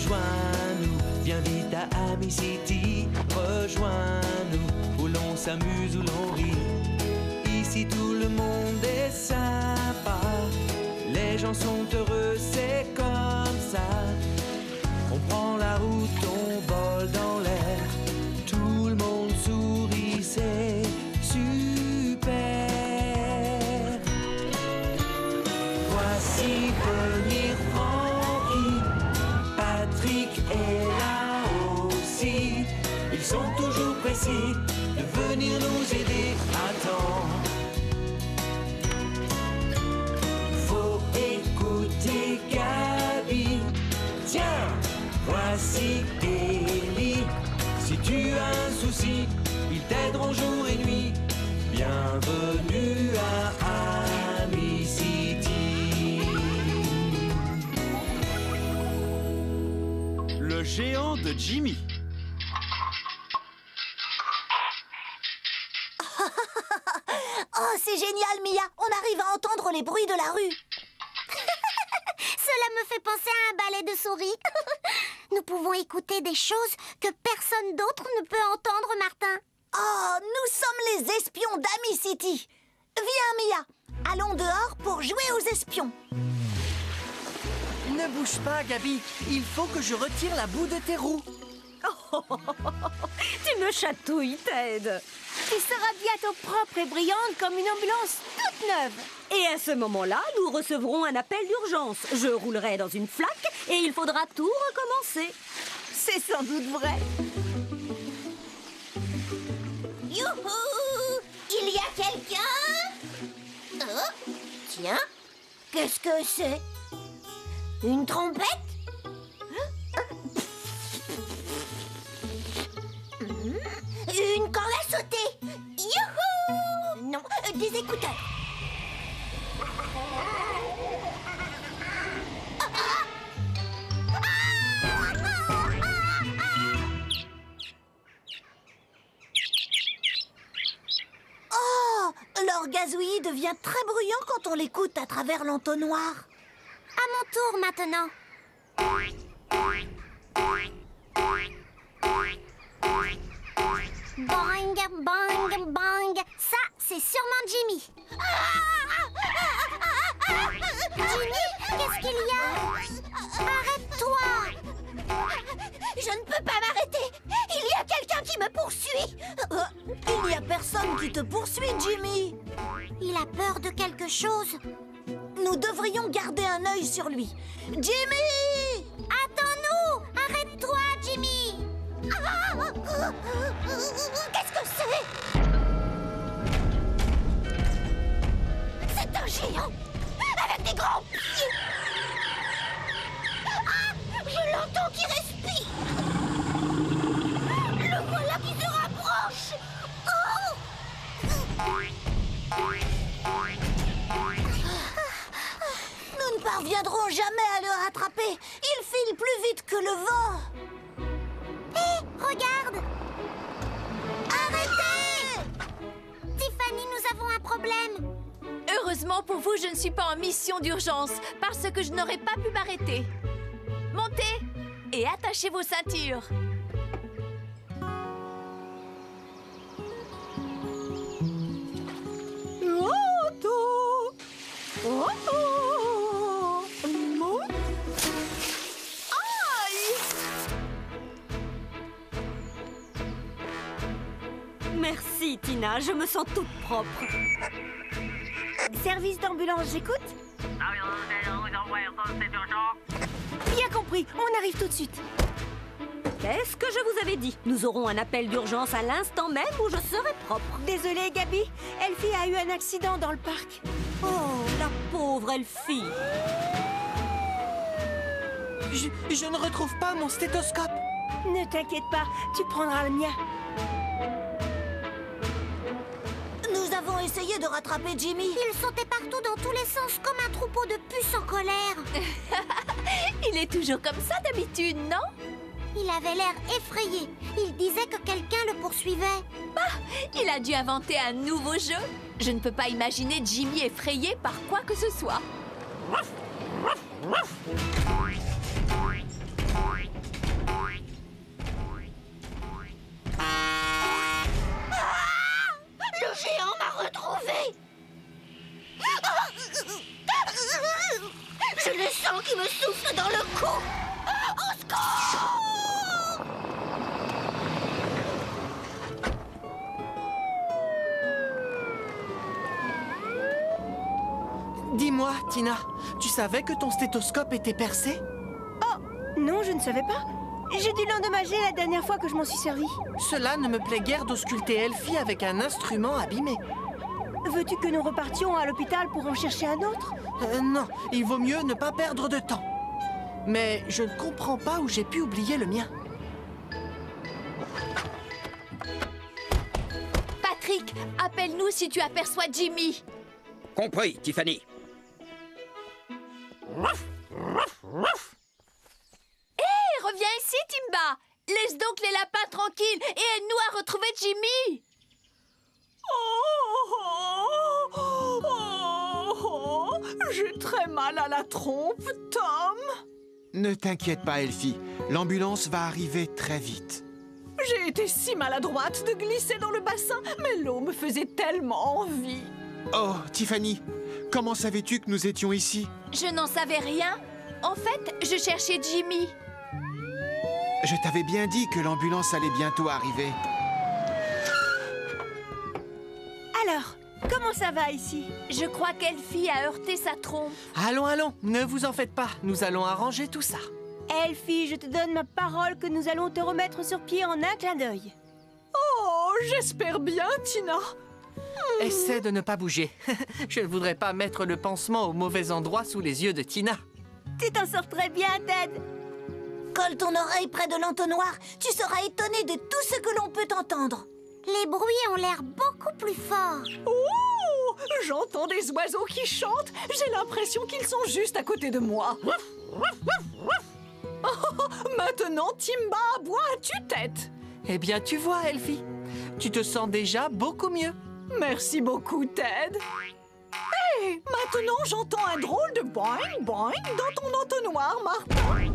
rejoins-nous, viens vite à Amy-City, rejoins-nous, où l'on s'amuse, où l'on rit. Ici tout le monde est sympa, les gens sont heureux, c'est comme ça. On prend la route, on vole dans l'air, tout le monde sourit, c'est super. Voici venir Francky, Patrick est là aussi. Ils sont toujours pressés de venir nous aider. Attends, faut écouter Gabi. Tiens, voici Ellie. Si tu as un souci, ils t'aideront jour et nuit. Bienvenue à Amy-City. Le géant de Jimmy. Oh, c'est génial, Mia! On arrive à entendre les bruits de la rue. Cela me fait penser à un ballet de souris. Nous pouvons écouter des choses que personne d'autre ne peut entendre, Martin. Oh, nous sommes les espions d'Amy-City. Viens, Mia, allons dehors pour jouer aux espions. Ne bouge pas, Gabi. Il faut que je retire la boue de tes roues. Tu me chatouilles, Ted. Tu seras bientôt propre et brillante comme une ambulance toute neuve. Et à ce moment-là, nous recevrons un appel d'urgence. Je roulerai dans une flaque et il faudra tout recommencer. C'est sans doute vrai. Youhou! Il y a quelqu'un? Oh, tiens, qu'est-ce que c'est? Une trompette? Une corde à sauter? Youhou! Non, des écouteurs. Oh, leur gazouillis devient très bruyant quand on l'écoute à travers l'entonnoir. À mon tour maintenant. Boing, boing, boing. Ça, c'est sûrement Jimmy. Jimmy, qu'est-ce qu'il y a? Arrête-toi! Je ne peux pas m'arrêter. Il y a quelqu'un qui me poursuit. Il n'y a personne qui te poursuit, Jimmy. Il a peur de quelque chose. Nous devrions garder un œil sur lui. Jimmy! Attends-nous! Arrête-toi, Jimmy! Qu'est-ce que c'est? C'est un géant avec des grands pieds. Je l'entends qui respire. Le voilà qui se rapproche. Nous ne parviendrons jamais à le rattraper. Il file plus vite que le vent. Hé, regarde! Arrêtez! Tiffany, nous avons un problème. Heureusement pour vous, je ne suis pas en mission d'urgence, parce que je n'aurais pas pu m'arrêter. Montez et attachez vos ceintures. Auto! Oh! Monte! Aïe! Merci, Tina. Je me sens toute propre. Service d'ambulance, j'écoute? Bien compris. On arrive tout de suite. Qu'est-ce que je vous avais dit? Nous aurons un appel d'urgence à l'instant même où je serai propre. Désolée, Gabi. Elfie a eu un accident dans le parc. Oh, la pauvre Elfie. Je ne retrouve pas mon stéthoscope. Ne t'inquiète pas, tu prendras le mien. Nous avons essayé de rattraper Jimmy. Il sautait partout dans tous les sens comme un troupeau de puces en colère. Il est toujours comme ça d'habitude, non? Il avait l'air effrayé. Il disait que quelqu'un le poursuivait. Il a dû inventer un nouveau jeu. Je ne peux pas imaginer Jimmy effrayé par quoi que ce soit. dans le cou. Au secours! Dis-moi, Tina, tu savais que ton stéthoscope était percé? Non, je ne savais pas. J'ai dû l'endommager la dernière fois que je m'en suis servi. Cela ne me plaît guère d'ausculter Elfie avec un instrument abîmé. Veux-tu que nous repartions à l'hôpital pour en chercher un autre? Non, il vaut mieux ne pas perdre de temps. Mais je ne comprends pas où j'ai pu oublier le mien. Patrick, appelle-nous si tu aperçois Jimmy. Compris, Tiffany. Hé, reviens ici, Timba. Laisse donc les lapins tranquilles et aide-nous à retrouver Jimmy. J'ai très mal à la trompe, Tom. Ne t'inquiète pas, Elfie. L'ambulance va arriver très vite. J'ai été si maladroite de glisser dans le bassin, mais l'eau me faisait tellement envie. Oh, Tiffany, comment savais-tu que nous étions ici? Je n'en savais rien. En fait, je cherchais Jimmy. Je t'avais bien dit que l'ambulance allait bientôt arriver. Alors, comment ça va ici? Je crois qu'Elfie a heurté sa trompe. Allons, allons, ne vous en faites pas. Nous allons arranger tout ça. Elfie, je te donne ma parole que nous allons te remettre sur pied en un clin d'œil. Oh, j'espère bien, Tina. Essaie de ne pas bouger. Je ne voudrais pas mettre le pansement au mauvais endroit sous les yeux de Tina. Tu t'en sors très bien, Ted. Colle ton oreille près de l'entonnoir. Tu seras étonné de tout ce que l'on peut entendre. Les bruits ont l'air beaucoup plus forts. Oh, j'entends des oiseaux qui chantent. J'ai l'impression qu'ils sont juste à côté de moi. Oh, maintenant, Timba aboie à tue-tête. Eh bien, tu vois, Elfie, tu te sens déjà beaucoup mieux. Merci beaucoup, Ted. Hé, maintenant j'entends un drôle de boing boing dans ton entonnoir, Martin.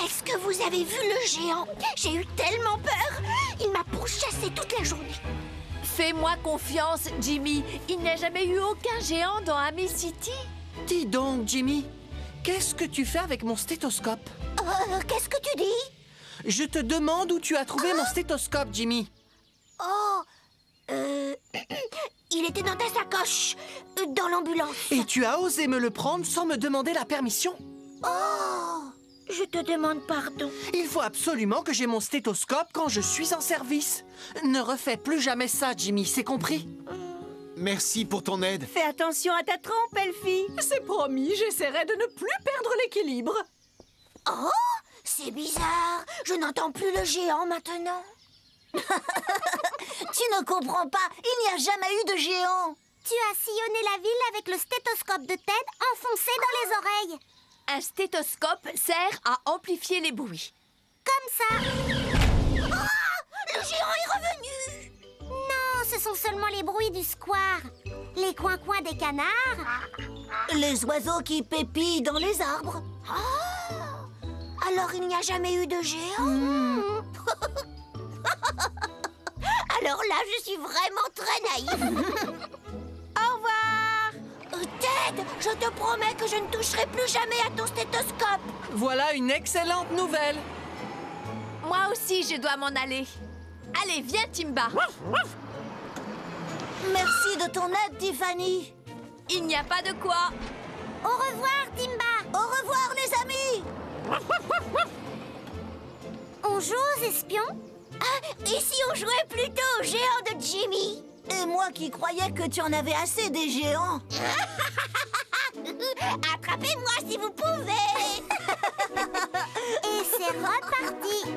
Est-ce que vous avez vu le géant? J'ai eu tellement peur. Il m'a pourchassé toute la journée. Fais-moi confiance, Jimmy. Il n'y a jamais eu aucun géant dans Amy City. Dis donc, Jimmy, qu'est-ce que tu fais avec mon stéthoscope? Qu'est-ce que tu dis? Je te demande où tu as trouvé mon stéthoscope, Jimmy. Il était dans ta sacoche, dans l'ambulance. Et tu as osé me le prendre sans me demander la permission? Je te demande pardon. Il faut absolument que j'ai mon stéthoscope quand je suis en service. Ne refais plus jamais ça, Jimmy, c'est compris? Merci pour ton aide. Fais attention à ta trompe, Elfie. C'est promis, j'essaierai de ne plus perdre l'équilibre. Oh, c'est bizarre. Je n'entends plus le géant maintenant. Tu ne comprends pas, il n'y a jamais eu de géant. Tu as sillonné la ville avec le stéthoscope de Ted enfoncé dans les oreilles. Un stéthoscope sert à amplifier les bruits. Comme ça. Le géant est revenu. Non, ce sont seulement les bruits du square. Les coins-coins des canards. Les oiseaux qui pépillent dans les arbres. Alors il n'y a jamais eu de géant. Alors là, je suis vraiment très naïve. Au revoir. Ted, je te promets que je ne toucherai plus jamais à ton stéthoscope. Voilà une excellente nouvelle. Moi aussi, je dois m'en aller. Allez, viens, Timba. Merci de ton aide, Tiffany. Il n'y a pas de quoi. Au revoir, Timba. Au revoir, les amis. On joue aux espions? Et si on jouait plutôt au géant de Jimmy? Et moi qui croyais que tu en avais assez des géants. Attrapez-moi si vous pouvez. Et c'est reparti.